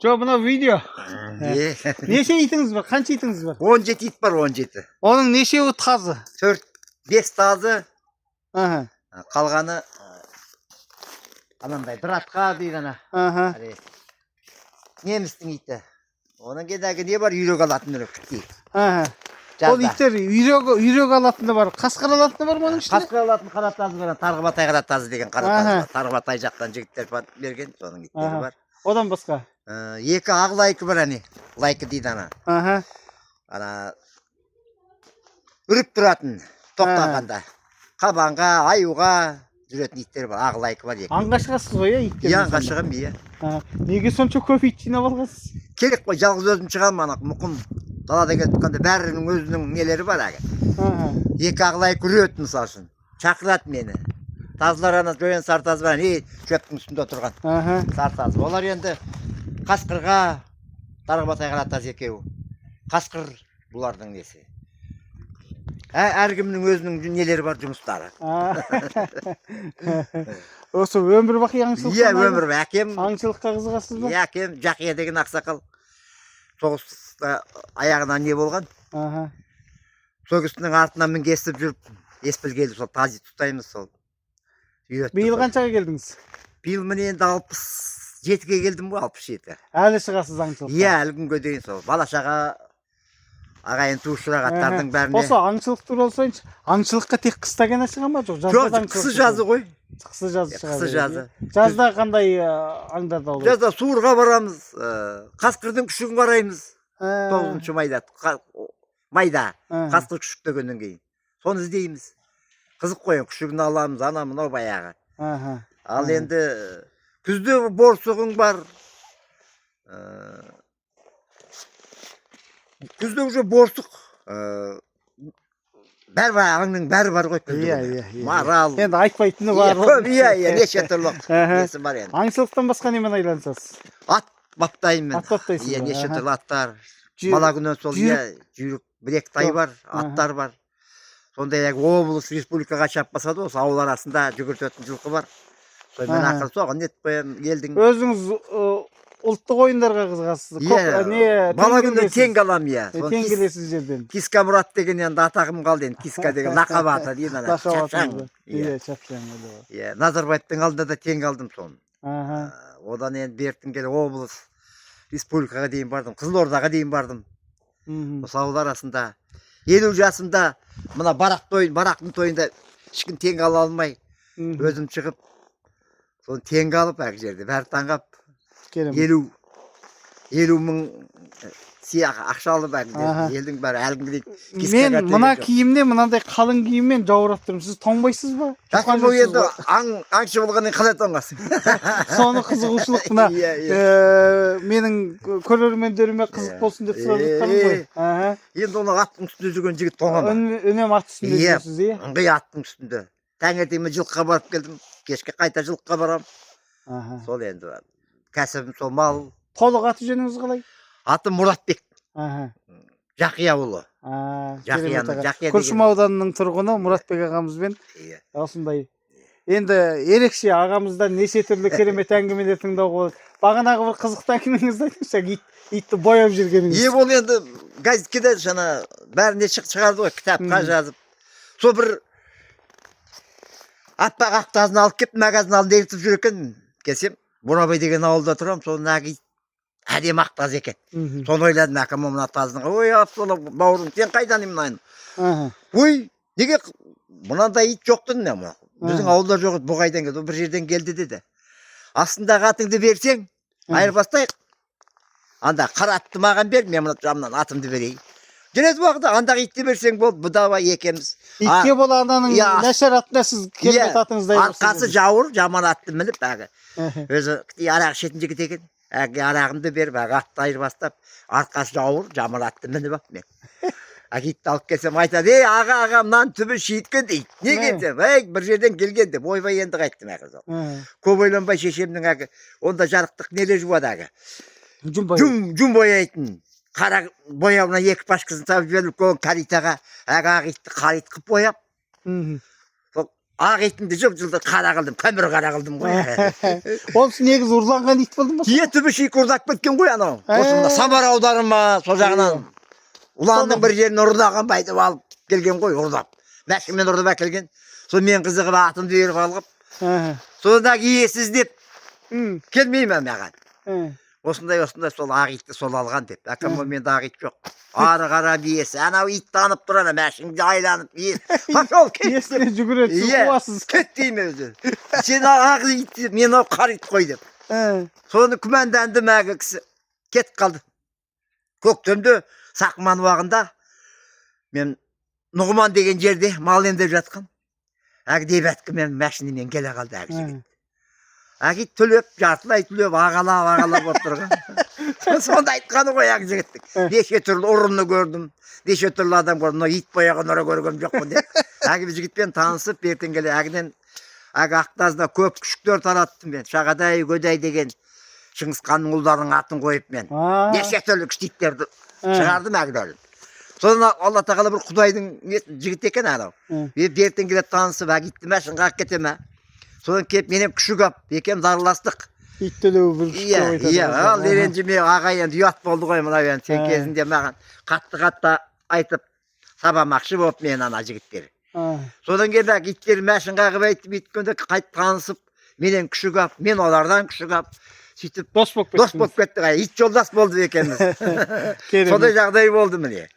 Жо, мына видео. Е. Неше итіңіз бар? Қанша итіңіз бар? 17 ит бар, 17. Оның нешеуі тазы? 4-5 тазы. Аха. Қалғаны анандай бір атқа дейді ана. Аха. Немістің иті. Оның кедегі не бар? Үйрек алатын үрек. Аха. Ол иттер үйрек алатыны бар, қасқыр алатыны бар ма оның ішінде? Қасқыр алатын қара тазы бар, Тарғыбатай қара тазы деген қара тазы бар. Тарғыбатай жақтан жігіттер берген, соның иттері бар. Одан басқа? Екі ақ лайкі бар әне. Лайкі дейді ана. Аха. Ана үріп тұратын тоқтағанда. Қабанға, аюға жүретін иттер бар. Ақ лайкі бар екі. Аңға шығасыз ғой, иттер? Аңға шығам, иә. Неге сонша көп ит жинап алғансыз? Керек қой, жалғыз өзім шығам, ана мұқым далада кетіп қанда бәрінің өзінің нелері бар әге. Екі ақ лайкі үретін мысал үшін. Шақырады мені. Тазылар ана жойын сартазы бар, шөптің үстінде отырған сартазы. Олар енді қасқырға, Тарғыбатай қара тазы екеуі. Қасқыр бұлардың несі. Әркімнің өзінің нелері бар, жұмыстары. Осы өмір бақи аңшылыққа? Иә, өмір бақи. Әкем аңшылыққа қызығасыз ба? Иә, әкем Жақия деген ақсақал. Соғыста аяғына не болған? Сол кісінің артынан мен кесіп жүріп, еспіл келіп, сол тазы тұтаймыз сол. Биыл қаншаға келдіңіз? Биыл міне енді 67-ге келдім ғой, 67. Әлі шығасыз аңшылыққа? Иә, әлі күнге дейін сол. Балашаға ағайын туысырағаттардың бәріне. Осы аңшылық туралы сұрайыншы. Аңшылыққа тек қыста ғана шыға ма? Жоқ, қысы жазы ғой. Қысы жазы шығады. Қысы жазы. Жазда қандай аңдарда olur? Жазда суырға барамыз, қасқырдың күшігін қараймыз. 9 майда. Майда. Қасқыр күшік дегеннен кейін. Соны іздейміз. Қызық қойын, күшігін аламыз, ана мынау баяғы. Ал енді күзде борсығың бар. Күзде уже борсық. Бәрі бар, аңның бәрі бар ғой күзде. Марал. Енді айтпайтыны бар. Иә, неше түрлі несі бар енді. Аңшылықтан басқа немен айланасыз? Ат баптаймын. Ат баптайсыз ба? Иә, неше түрлі аттар. Бала күннен сол, иә, жүйрік бір екі тай бар, аттар бар. Сондай облыс республикаға шаппаса да, осы ауыл арасында жүгіртетін жылқы бар. Сонымен ақыр соған нетіп қоям, елдің. Өзіңіз ұлттық ойындарға қызығасыз? Иә, бала күнде тең қалам, иә. Тең келесіз жерден. Киска Мұрат деген енді атағым қалды енді, Киска деген лақап аты дейді ана. Шапшаң. Иә, шапшаң. Иә, Назарбаевтың алдында да тең қалдым соны. Одан енді бертін келе облыс республикаға дейін бардым, Қызылордаға дейін бардым. Осы ауыл арасында 50 жасымда мына барақтың тойында ешкім тең ала алмай өзім шығып соны тең қалып әр жерде бәрі таңғап 50 мың ақша алып елдің бәрі әлгіндей. Мен мына киімне мынандай қалың киіммен жауырап тұрмын, сіз тоңбайсыз ба? Жақын енді аңшы болғаннан қалай тоңасың? Соны қызығушылық мына менің көрермендеріме қызық болсын деп сұрап жатқаным ғой. Енді оны аттың үстінде жүрген жігіт тоңа ма? Үнем ат үстінде жүрсіз, иә? Ыңғай аттың үстінде. Таңертең жылқыға барып келдім, кешке қайта жылқыға барам. Сол енді кәсібім сол мал. Толық аты жөніңіз қалай? Аты Мұратбек. Жақия ұлы. Күршім ауданының тұрғыны Мұратбек ағамызбен осындай. Енді ерекше ағамыздан неше түрлі керемет әңгімелер тыңдауға болады. Бағанағы бір қызықты әңгімеңізді айтыңызшы, итті бояп жүргеніңіз. Ол енді газетке де жаңа бәріне шығарды ғой, кітапқа жазып. Сол бір аппақ ақ тазын алып келіп магазин алдында ертіп жүр екен. Келсем, Бурабай деген ауылда тұрам, сол нағи әдем ақ таз екен. Соны ойладым, әкім мына тазының. Ой, Абдолла бауырым, сен қайдан мынайын? Ой, неге мынандай ит жоқ деді ме? Біздің ауылда жоқ еді, бұл қайдан келді? Бір жерден келді деді. Астындағы атыңды берсең, айырбастайық. Анда қара атты маған бер, мен мына жамнан атымды берейін. Келесі уақытта андағы итті берсең болды, бұдава екеміз. Итке бола ананың нашар атында сіз керемет атыңызды айырбастайсыз. Арқасы жауыр, жаман атты мініп, өзі арақ ішетін жігіт екен. Арағымды беріп, атты айырбастап, арқасы жауыр, жаман атты мініп ап мен. Итті алып келсем айтады, аға, мынан түбі шиіткен дейді. Не кетсем, бір жерден келген деп, ойбай енді қайттым әкіз. Көп ойланбай шешемнің онда жарықтық неле жуады жүн бояйтын. Қара бояуына екі пашкасын сабып жіберіп, каритаға ақ итті қарит қып бояп, ақ итімді жылтыр қара қылдым, көмір қара қылдым ғой. Ол негіз ұрланған ит болды ма? Еті шикі ұрдап кеткен ғой анау. Осында Самар ауданы ма, сол жағынан ұланның бір жерін ұрлаған байтып алып келген ғой, ұрдап. Мәшкімен ұрдап әкелген. Сол мен қызығып атымды беріп алып. Сонда иесіз деп келмеймін маған. Осындай сол ақ итті сол алған деп. Әкім ол менде ақ ит жоқ. Ары қара биесі. Анау ит танып тұрады, мәшіңді айланып. Пошел, кет. Есіне жүгіреді, қуасыз. Кет деймін өзі. Сен ақ ит деп, мен ол қар ит қой деп. Соны күмәнданды мәгі кісі. Кет қалды. Көктемде Сақман уағында мен Нұғыман деген жерде мал емдеп жатқан. Әгі бәткі мен мәшінемен келе қалды әгі жігіт. Әгі түлеп, жартылай түлеп, ағалап отырған. Сонда айтқаны ғой әгі жігіттік. Неше түрлі ұрыны көрдім, неше түрлі адам көрдім, ит бояған ұры көргім жоқпын деп. Әгі жігітпен танысып, ертең келе әгіден әгі Ақтазына көп күшіктер тараттым мен. Шағадай, Көдай деген Шыңғысханның ұлдарының атын қойып мен. Неше түрлі күшті иттерді шығардым әгіден. Содан Алла тағала бір Құдайдың жігіт екен анау. Ертең келе танысып, әгі итті мәшін қақ кете ме? Содан кеп менен күшік ап, екем зарластық. Ит төлеу бір күшікке қойтады. Иә, ал еренжіме ағай енді ұят болды ғой мына мен. Сен кезінде маған қатты айтып сабамақшы болып мен ана жігіттер. Содан келіп әгі иттер мәшін қағып айтып өйткенде қайт танысып, менен күшік ап, мен олардан күшік ап. Сөйтіп дос болып кеттік. Ит жолдас болды екенбіз. Сондай жағдай болды міне.